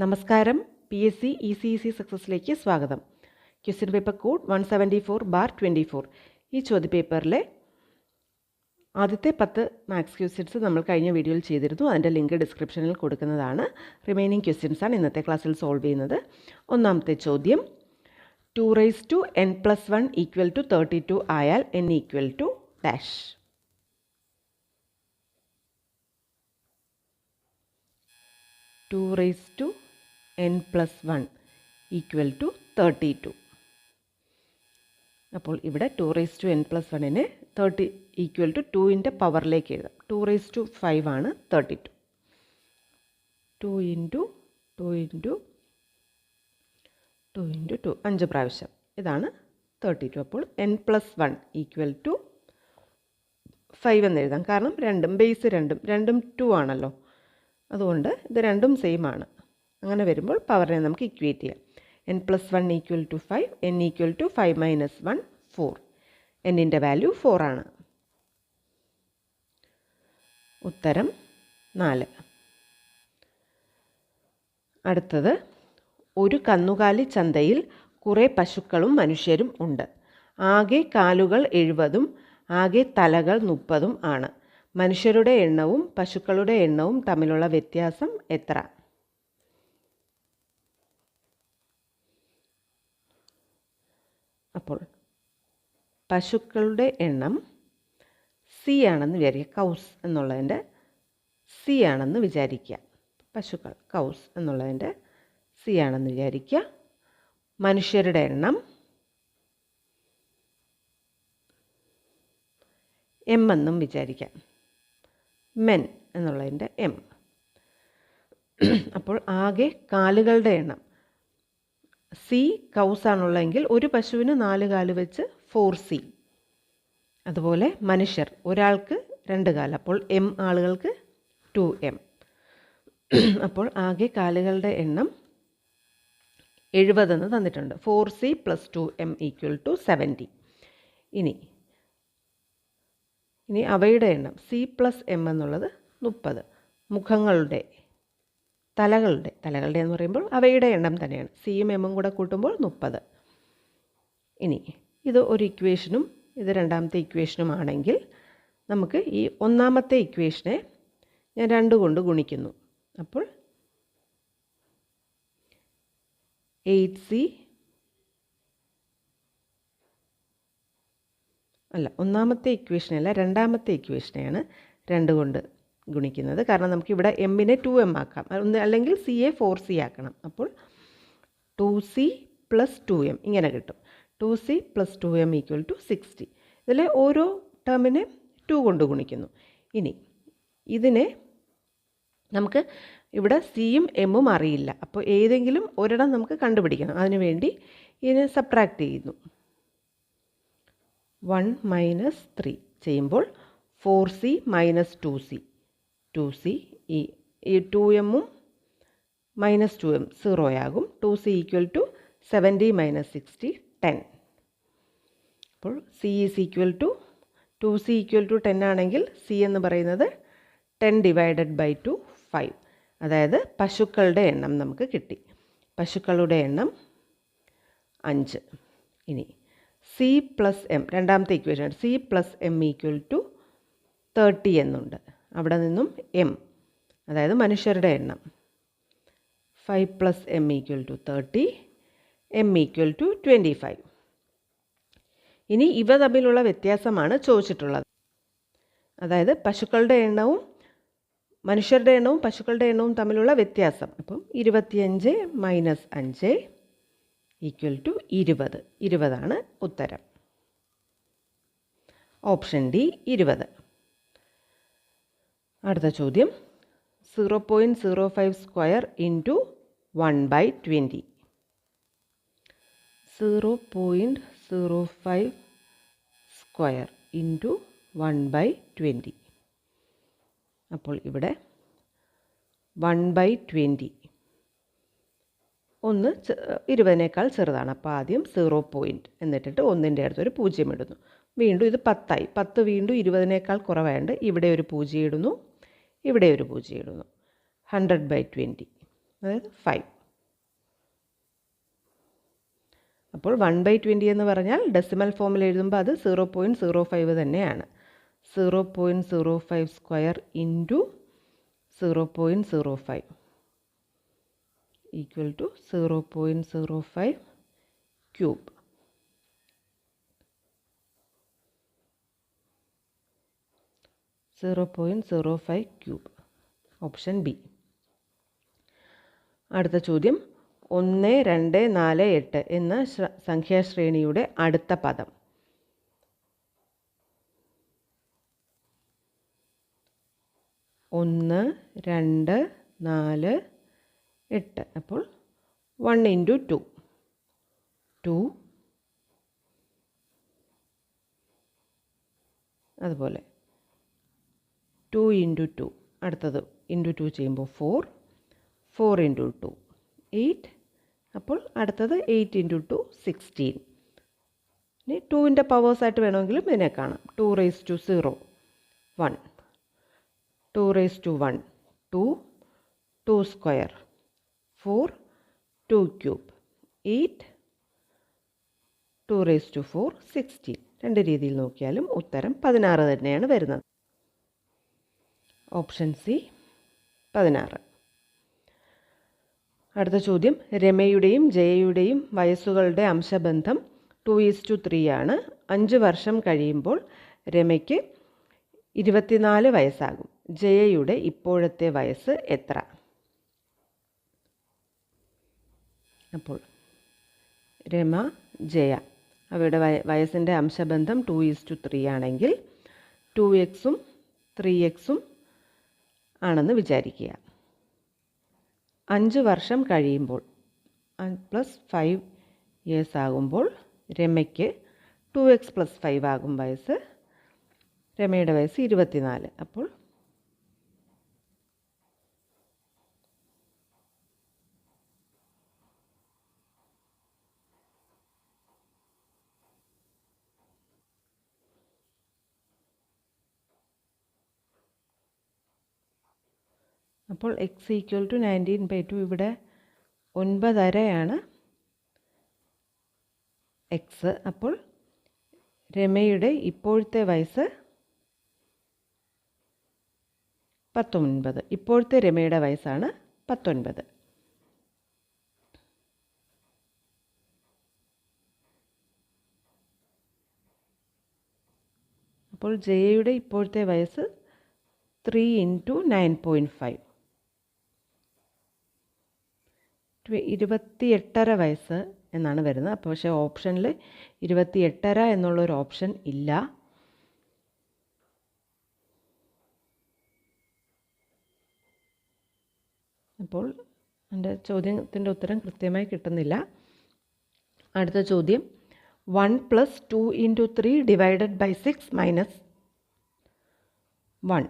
നമസ്കാരം. PSC ECEC സക്സസിലേക്ക് സ്വാഗതം. Question paper code 174/24. ഈ ചോദ്യപേപ്പറിലെ ആദ്യത്തെ 10 മാത്സ് ക്വസ്റ്റ്യൻസ് നമ്മൾ കഴിഞ്ഞ വീഡിയോയിൽ ചെയ്തിരുന്നു. അതിൻ്റെ ലിങ്ക് ഡിസ്ക്രിപ്ഷനിൽ കൊടുക്കുന്നതാണ്. റിമൈനിങ് ക്വസ്റ്റ്യൻസാണ് ഇന്നത്തെ ക്ലാസ്സിൽ സോൾവ് ചെയ്യുന്നത്. ഒന്നാമത്തെ ചോദ്യം, 2n+1 = 32 ആയാൽ n = ഡാഷ്. 2n+1 = 32. അപ്പോൾ ഇവിടെ 2n+1നെ 30 = 2ൻ്റെ പവറിലേക്ക് എഴുതാം. 2⁵ ആണ് 32. 2 × 2 5 പ്രാവശ്യം, ഇതാണ് 32. അപ്പോൾ n+1 = 5 എന്ന് എഴുതാം. കാരണം ബേസ് രണ്ടും 2 ആണല്ലോ. അതുകൊണ്ട് ഇത് രണ്ടും സെയിം ആണ്. അങ്ങനെ വരുമ്പോൾ പവറിനെ നമുക്ക് ഇക്വേറ്റ് ചെയ്യാം. n+1 = 5, n = 5 - 1 4. എന്നിൻ്റെ വാല്യൂ 4 ആണ്. ഉത്തരം 4. അടുത്തത്, ഒരു കന്നുകാലി ചന്തയിൽ കുറേ പശുക്കളും മനുഷ്യരും ഉണ്ട്. ആകെ കാലുകൾ 70-ഉം ആകെ തലകൾ 30-ഉം ആണ്. മനുഷ്യരുടെ എണ്ണവും പശുക്കളുടെ എണ്ണവും തമ്മിലുള്ള വ്യത്യാസം എത്ര? അപ്പോൾ പശുക്കളുടെ എണ്ണം സി ആണെന്ന് വിചാരിക്കുക. കൗസ് എന്നുള്ളതിൻ്റെ സി ആണെന്ന് വിചാരിക്കുക. പശുക്കൾ കൗസ് എന്നുള്ളതിൻ്റെ സി ആണെന്ന് വിചാരിക്കുക. മനുഷ്യരുടെ എണ്ണം എം എന്നും വിചാരിക്കാം. മെൻ എന്നുള്ളതിൻ്റെ എം. അപ്പോൾ ആകെ കാലുകളുടെ എണ്ണം സി കൗസാണുള്ളതെങ്കിൽ ഒരു പശുവിന് 4 കാല് വെച്ച് 4C. അതുപോലെ മനുഷ്യർ ഒരാൾക്ക് 2 കാല്, അപ്പോൾ എം ആളുകൾക്ക് 2M. അപ്പോൾ ആകെ കാലുകളുടെ എണ്ണം 70 എന്ന് തന്നിട്ടുണ്ട്. 4C + 2M = 70. ഇനി അവയുടെ എണ്ണം C + M എന്നുള്ളത് 30. മുഖങ്ങളുടെ തലകളുടെ എന്ന് പറയുമ്പോൾ അവയുടെ എണ്ണം തന്നെയാണ്. സിയും എമ്മും കൂടെ കൂട്ടുമ്പോൾ 30. ഇനി ഇത് ഒരു ഇക്വേഷനും ഇത് രണ്ടാമത്തെ ഇക്വേഷനും ആണെങ്കിൽ നമുക്ക് ഈ ഒന്നാമത്തെ ഇക്വേഷനെ ഞാൻ 2 കൊണ്ട് ഗുണിക്കുന്നു. അപ്പോൾ 8C ഒന്നാമത്തെ ഇക്വേഷനല്ല, രണ്ടാമത്തെ ഇക്വേഷനെയാണ് 2 കൊണ്ട് ഗുണിക്കുന്നത്. കാരണം നമുക്കിവിടെ എമ്മിനെ 2M ആക്കാം, അല്ലെങ്കിൽ സിയെ 4C ആക്കണം. അപ്പോൾ 2C + 2M ഇങ്ങനെ കിട്ടും. 2C + 2M = 60. ഇതിൽ ഓരോ ടേമിനെ 2 കൊണ്ട് ഗുണിക്കുന്നു. ഇനി ഇതിനെ നമുക്ക് ഇവിടെ സിയും എമ്മും അറിയില്ല. അപ്പോൾ ഏതെങ്കിലും ഒരിടം നമുക്ക് കണ്ടുപിടിക്കണം. അതിനുവേണ്ടി ഇതിനെ സബ്ട്രാക്ട് ചെയ്യുന്നു. 1 - 3 ചെയ്യുമ്പോൾ 4C - 2C. ഈ 2Mഉം -2M 0 ആകും. 2C = 70 - 60 10. അപ്പോൾ C = 2C = 10 ആണെങ്കിൽ C എന്ന് പറയുന്നത് 10 / 2 5. അതായത് പശുക്കളുടെ എണ്ണം നമുക്ക് കിട്ടി. പശുക്കളുടെ എണ്ണം 5. ഇനി C + M രണ്ടാമത്തെ ഇക്വേഷൻ, C + M = 30 എന്നുണ്ട്. അവിടെ നിന്നും M, അതായത് മനുഷ്യരുടെ എണ്ണം 5 + M = 30, M = 25. ഇനി ഇവ തമ്മിലുള്ള വ്യത്യാസമാണ് ചോദിച്ചിട്ടുള്ളത്. അതായത് പശുക്കളുടെ എണ്ണവും മനുഷ്യരുടെ എണ്ണവും പശുക്കളുടെ എണ്ണവും തമ്മിലുള്ള വ്യത്യാസം. അപ്പം 25 - 5 = 20. 20 ആണ് ഉത്തരം. Option D 20. അടുത്ത ചോദ്യം, 0.05² × 1/20. 0.05² × 1/20. അപ്പോൾ ഇവിടെ 1/20 ഒന്ന് 20നേക്കാൾ ചെറുതാണ്. അപ്പോൾ ആദ്യം 0. എന്നിട്ടിട്ട് 1ൻ്റെ അടുത്തൊരു 0 ഇടുന്നു. വീണ്ടും ഇത് 10 ആയി. 10 വീണ്ടും 20നേക്കാൾ കുറവായതുകൊണ്ട് ഇവിടെ ഒരു 0 ഇടുന്നു, ഇവിടെ ഒരു 0 ഇടുന്നു. 100/20. അതായത് 5. അപ്പോൾ 1/20 എന്ന് പറഞ്ഞാൽ ഡെസിമൽ ഫോമിൽ എഴുതുമ്പോൾ അത് 0.05 തന്നെയാണ്. 0.05 square into 0.05 equal to 0.05 cube. Option B. അടുത്ത ചോദ്യം 1, 2, 4, 8 എന്ന സംഖ്യാശ്രേണിയുടെ അടുത്ത പദം. 1, 2, 4, 8. അപ്പോൾ 1 ഇൻറ്റു 2 2, അതുപോലെ 2 ഇൻറ്റു 2, അടുത്തത് ഇൻറ്റു 2 ചെയ്യുമ്പോൾ 4, 4 ഇൻറ്റു 2 8. അപ്പോൾ അടുത്തത് 8 ഇൻറ്റു 2 16. ഇനി 2ൻ്റെ പവേഴ്സായിട്ട് വേണമെങ്കിലും ഇതിനെ കാണാം. 2 raise to 0 1, 2 raise to 1 2, 2 square 4, 2 cube 8, 2 raise to 4 16. രണ്ട് രീതിയിൽ നോക്കിയാലും ഉത്തരം 16 തന്നെയാണ് വരുന്നത്. Option C 16. അടുത്ത ചോദ്യം രമയുടെയും ജയയുടെയും വയസ്സുകളുടെ അംശബന്ധം 2:3 ആണ്. 5 വർഷം കഴിയുമ്പോൾ രമയ്ക്ക് 24 വയസ്സാകും. ജയയുടെ ഇപ്പോഴത്തെ വയസ്സ് എത്ര? അപ്പോൾ രമ, ജയ അവയുടെ വയസ്സിൻ്റെ അംശബന്ധം 2:3 ആണെങ്കിൽ 2x-ഉം 3x-ഉം ആണെന്ന് വിചാരിക്കുക. 5 വർഷം കഴിയുമ്പോൾ +5 ഇയേഴ്സ് ആകുമ്പോൾ രമയ്ക്ക് 2x + 5 ആകും വയസ്സ്. രമയുടെ വയസ്സ് 24. അപ്പോൾ x = 19/2. ഇവിടെ 9.5 x. അപ്പോൾ രമയുടെ ഇപ്പോഴത്തെ വയസ്സ് 19. ഇപ്പോഴത്തെ രമയുടെ വയസ്സാണ് 19. അപ്പോൾ ജയയുടെ ഇപ്പോഴത്തെ വയസ്സ് 3 × 9.5 28.5 വയസ്സ് എന്നാണ് വരുന്നത്. അപ്പോൾ പക്ഷേ ഓപ്ഷനിൽ 28.5 എന്നുള്ളൊരു ഓപ്ഷൻ ഇല്ല. അപ്പോൾ എൻ്റെ ചോദ്യത്തിൻ്റെ ഉത്തരം കൃത്യമായി കിട്ടുന്നില്ല. അടുത്ത ചോദ്യം 1 + 2 × 3 / 6 - 1.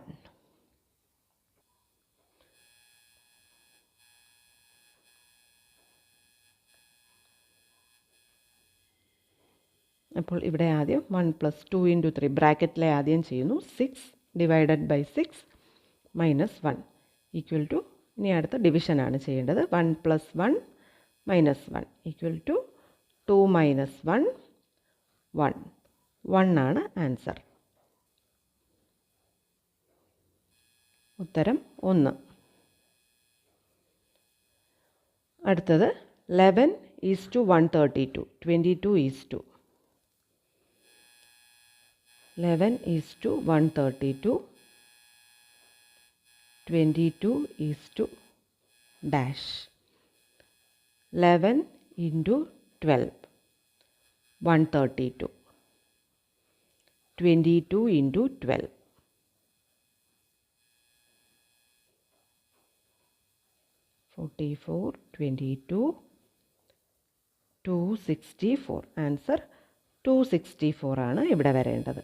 അപ്പോൾ ഇവിടെ ആദ്യം 1 + 2 × 3 ബ്രാക്കറ്റിലെ ആദ്യം ചെയ്യുന്നു. 6 / 6 - 1 ഈക്വൽ ടു, ഇനി അടുത്ത ഡിവിഷനാണ് ചെയ്യേണ്ടത്. 1 + 1 - 1 ഈക്വൽ ടു 2 - 1 1. 1 ആണ് ആൻസർ. ഉത്തരം 1. അടുത്തത് 11:132 22:2. 11:132 22:-. 11 × 12 132. 22 × 12 44 22 264. ആൻസർ 264 ആണ് ഇവിടെ വരേണ്ടത്.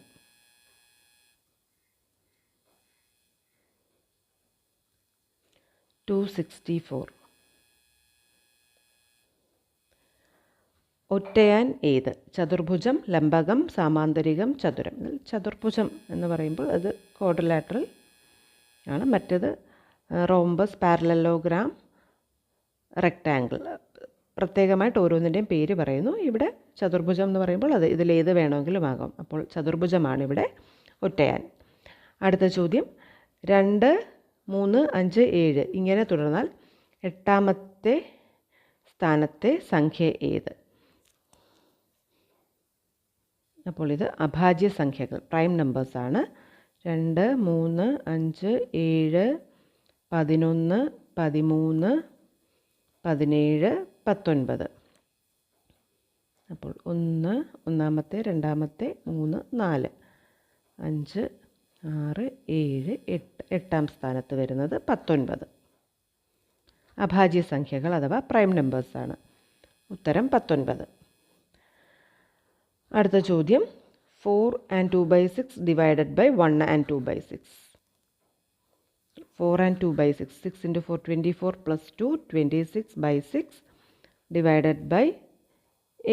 ഒറ്റയാൻ ഏത്? ചതുർഭുജം, ലംബകം, സാമാന്തരികം, ചതുരം. ചതുർഭുജം എന്ന് പറയുമ്പോൾ അത് ക്വാഡ്രിലാറ്ററൽ ആണ്. മറ്റേത് റോംബസ്, പാരലലോഗ്രാം, റെക്റ്റാങ്കിൾ. പ്രത്യേകമായിട്ട് ഓരോന്നിൻ്റെയും പേര് പറയുന്നു. ഇവിടെ ചതുർഭുജം എന്ന് പറയുമ്പോൾ അത് ഇതിലേത് വേണമെങ്കിലും ആകാം. അപ്പോൾ ചതുർഭുജമാണ് ഇവിടെ ഒറ്റയാൻ. അടുത്ത ചോദ്യം, 2, 3, 5, 7 ഇങ്ങനെ തുടർന്നാൽ 8ാമത്തെ സ്ഥാനത്തെ സംഖ്യ ഏത്? അപ്പോൾ ഇത് അഭാജ്യ സംഖ്യകൾ, പ്രൈം നമ്പേഴ്സാണ്. 2, 3, 5, 7, 11, 13, 17, 19. അപ്പോൾ 1, 1ാമത്തെ, 2ാമത്തെ, 3, 4, 5, 6, 7, 8. 8ാം സ്ഥാനത്ത് വരുന്നത് 19. അഭാജ്യ സംഖ്യകൾ അഥവാ പ്രൈം നമ്പേഴ്സാണ്. ഉത്തരം 19. അടുത്ത ചോദ്യം, 4 and 2/6 divided by 1 and 2/6. 4 and 2/6. 6 into 4, 24 plus 2, 26/6 divided by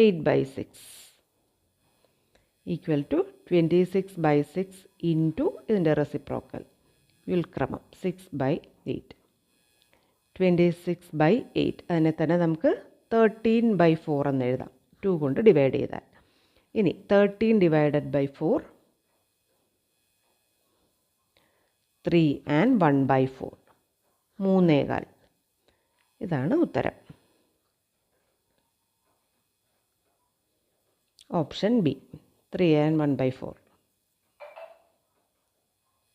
8/6 equal to 26/6 into ഇതിൻ്റെ റെസിപ്രോക്കൽ വ്യുൽക്രമം 6/8. 26/8 അതിനെ തന്നെ നമുക്ക് 13/4 എന്ന് എഴുതാം, 2 കൊണ്ട് ഡിവൈഡ് ചെയ്താൽ. ഇനി 13 divided by 4, 3 and 1/4, 3/4. ഇതാണ് ഉത്തരം. Option B, 3 and 1/4.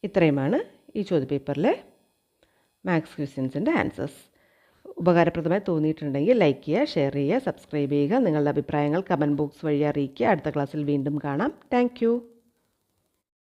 ഇത്രയുമാണ് ഈ ചോദ്യപേപ്പറിലെ മാത്സ് ക്വസ്റ്റ്യൻസിൻ്റെ ആൻസേഴ്സ്. ഉപകാരപ്രദമായി തോന്നിയിട്ടുണ്ടെങ്കിൽ ലൈക്ക് ചെയ്യുക, ഷെയർ ചെയ്യുക, സബ്സ്ക്രൈബ് ചെയ്യുക. നിങ്ങളുടെ അഭിപ്രായങ്ങൾ കമൻറ്റ് ബോക്സ് വഴി അറിയിക്കുക. അടുത്ത ക്ലാസ്സിൽ വീണ്ടും കാണാം. Thank you.